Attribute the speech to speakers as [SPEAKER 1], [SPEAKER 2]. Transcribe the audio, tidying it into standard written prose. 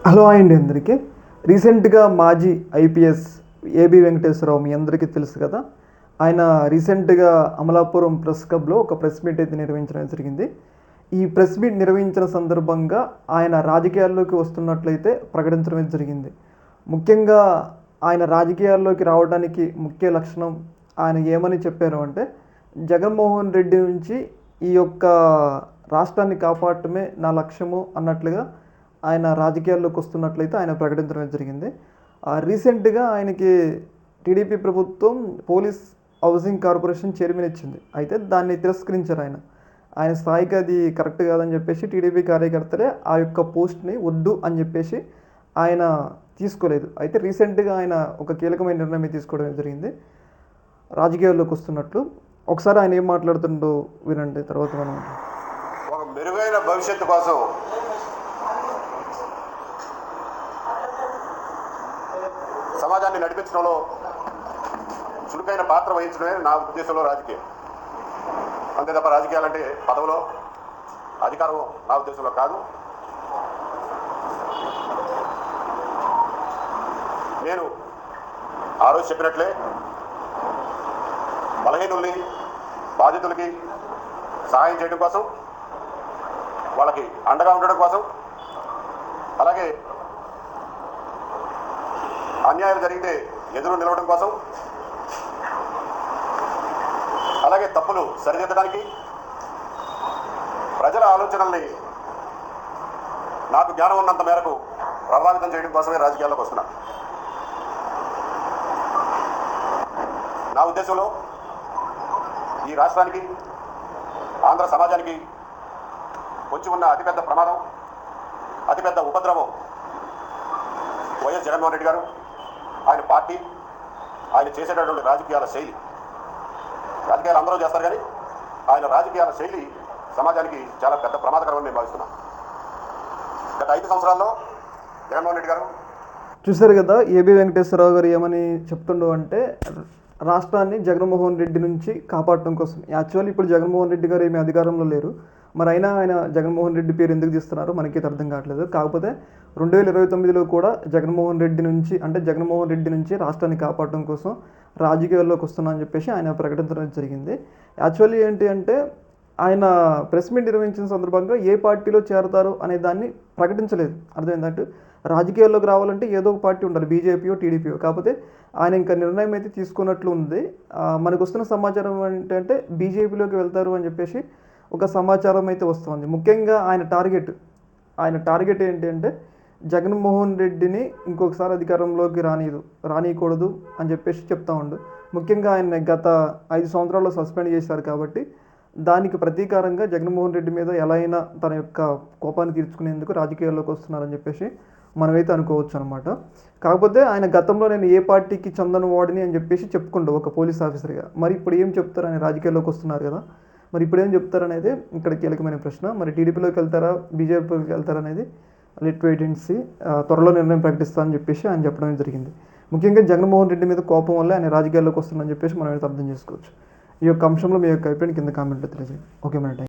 [SPEAKER 1] Hello అండి అందరికీ. రీసెంట్గా మాజీ ఐపీఎస్ ఏబి వెంకటేశ్వరరావు మీ అందరికీ తెలుసు కదా. ఆయన రీసెంట్గా అమలాపురం ప్రెస్ క్లబ్లో ఒక ప్రెస్ మీట్ అయితే నిర్వహించడం జరిగింది. ఈ ప్రెస్ మీట్ నిర్వహించిన సందర్భంగా ఆయన రాజకీయాల్లోకి వస్తున్నట్లయితే ప్రకటించడం జరిగింది. ముఖ్యంగా ఆయన రాజకీయాల్లోకి రావడానికి ముఖ్య లక్షణం ఆయన ఏమని చెప్పారు అంటే, జగన్మోహన్ రెడ్డి నుంచి ఈ యొక్క రాష్ట్రాన్ని కాపాడటమే నా లక్ష్యము అన్నట్లుగా ఆయన రాజకీయాల్లోకి వస్తున్నట్లయితే ఆయన ప్రకటించడం జరిగింది. రీసెంట్గా ఆయనకి టీడీపీ ప్రభుత్వం పోలీస్ హౌసింగ్ కార్పొరేషన్ చైర్మన్ ఇచ్చింది. అయితే దాన్ని తిరస్కరించారు. ఆయన స్థాయికి అది కరెక్ట్ కాదని చెప్పేసి టీడీపీ కార్యకర్తలే ఆ యొక్క పోస్ట్ని వద్దు అని చెప్పేసి ఆయన తీసుకోలేదు. అయితే రీసెంట్గా ఆయన ఒక కీలకమైన నిర్ణయం తీసుకోవడం జరిగింది రాజకీయాల్లోకి వస్తున్నట్లు. ఒకసారి ఆయన ఏం మాట్లాడుతుండో వినండి, తర్వాత మనం
[SPEAKER 2] ఒక మెరుగైన భవిష్యత్తు కోసం సమాజాన్ని నడిపించడంలో చురుకైన పాత్ర వహించడమే నా ఉద్దేశంలో రాజకీయం. అంతే తప్ప రాజకీయాలంటే పదవులో అధికారం నా ఉద్దేశంలో కాదు. నేను ఆ రోజు చెప్పినట్లే బలహీనుల్ని బాధితులకి సహాయం చేయడం కోసం, వాళ్ళకి అండగా ఉండడం కోసం, అలాగే అన్యాయం జరిగితే ఎదురు నిలవడం కోసం, అలాగే తప్పులు సరిదిద్దడానికి, ప్రజల ఆలోచనల్ని నాకు జ్ఞానం ఉన్నంత మేరకు ప్రభావితం చేయడం కోసమే రాజకీయాల్లోకి వస్తున్నా. నా ఉద్దేశంలో ఈ రాష్ట్రానికి, ఆంధ్ర సమాజానికి పొంచి ఉన్న అతిపెద్ద ప్రమాదం, అతిపెద్ద ఉపద్రవం వైఎస్ జగన్మోహన్ రెడ్డి గారు, ఆయన పార్టీ, ఆయన చేసేటటువంటి రాజకీయాల శైలి. రాజకీయాలు అందరూ చేస్తారు, కానీ ఆయన రాజకీయాల శైలి సమాజానికి చాలా పెద్ద ప్రమాదకరమని నేను భావిస్తున్నాను. గత 5 సంవత్సరాల్లో జగన్మోహన్ రెడ్డి గారు
[SPEAKER 1] చూశారు కదా. ఏబి వెంకటేశ్వరరావు గారు ఏమని చెప్తుండో అంటే, రాష్ట్రాన్ని జగన్మోహన్ రెడ్డి నుంచి కాపాడటం కోసం. యాక్చువల్లీ ఇప్పుడు జగన్మోహన్ రెడ్డి గారు ఏమీ అధికారంలో లేరు, మరి అయినా ఆయన జగన్మోహన్ రెడ్డి పేరు ఎందుకు తీస్తున్నారో మనకైతే అర్థం కావట్లేదు. కాకపోతే 2029లో కూడా జగన్మోహన్ రెడ్డి నుంచి రాష్ట్రాన్ని కాపాడటం కోసం రాజకీయాల్లోకి వస్తున్నా అని చెప్పేసి ఆయన ప్రకటించడం జరిగింది. యాక్చువల్లీ ఏంటి అంటే, ఆయన ప్రెస్ మీట్ నిర్వహించిన సందర్భంగా ఏ పార్టీలో చేరతారు అనే దాన్ని ప్రకటించలేదు. అర్థమైందంటే, రాజకీయాల్లోకి రావాలంటే ఏదో ఒక పార్టీ ఉండాలి, బీజేపీయో టీడీపీయో. కాకపోతే ఆయన ఇంకా నిర్ణయం అయితే తీసుకున్నట్లు ఉంది. మనకు వస్తున్న సమాచారం ఏంటంటే బీజేపీలోకి వెళ్తారు అని చెప్పేసి ఒక సమాచారం అయితే వస్తుంది. ముఖ్యంగా ఆయన టార్గెట్ ఏంటి అంటే, జగన్మోహన్ రెడ్డిని ఇంకొకసారి అధికారంలోకి రానియకూడదు అని చెప్పేసి చెప్తా ఉండు. ముఖ్యంగా ఆయన గత 5 సంవత్సరాల్లో సస్పెండ్ చేశారు కాబట్టి దానికి ప్రతీకారంగా జగన్మోహన్ రెడ్డి మీద ఎలా అయినా తన యొక్క కోపాన్ని తీర్చుకునేందుకు రాజకీయాల్లోకి వస్తున్నారని చెప్పేసి మనమైతే అనుకోవచ్చు అనమాట. కాకపోతే ఆయన గతంలో నేను ఏ పార్టీకి చెందని వాడిని అని చెప్పేసి చెప్పుకుంటూ ఒక పోలీస్ ఆఫీసర్గా, మరి ఇప్పుడు ఏం చెప్తారు? ఆయన రాజకీయాల్లోకి వస్తున్నారు కదా, మరి ఇప్పుడు ఏం చెప్తారనేది ఇక్కడ కీలకమైన ప్రశ్న. మరి టీడీపీలోకి వెళ్తారా, బీజేపీలోకి వెళ్తారా అనేది లెట్ వెయిట్ అండ్ సీ. త్వరలో నిర్ణయం ప్రకటిస్తానని చెప్పేసి ఆయన చెప్పడం జరిగింది. ముఖ్యంగా జగన్మోహన్ రెడ్డి మీద కోపం వల్ల ఆయన రాజకీయాల్లోకి వస్తుందని చెప్పేసి మనం అయితే అర్థం చేసుకోవచ్చు. ఈ యొక్క అంశంలో మీ యొక్క అభిప్రాయం కింద కామెంట్లో తెలియజేయండి. ఓకే, మన టైం.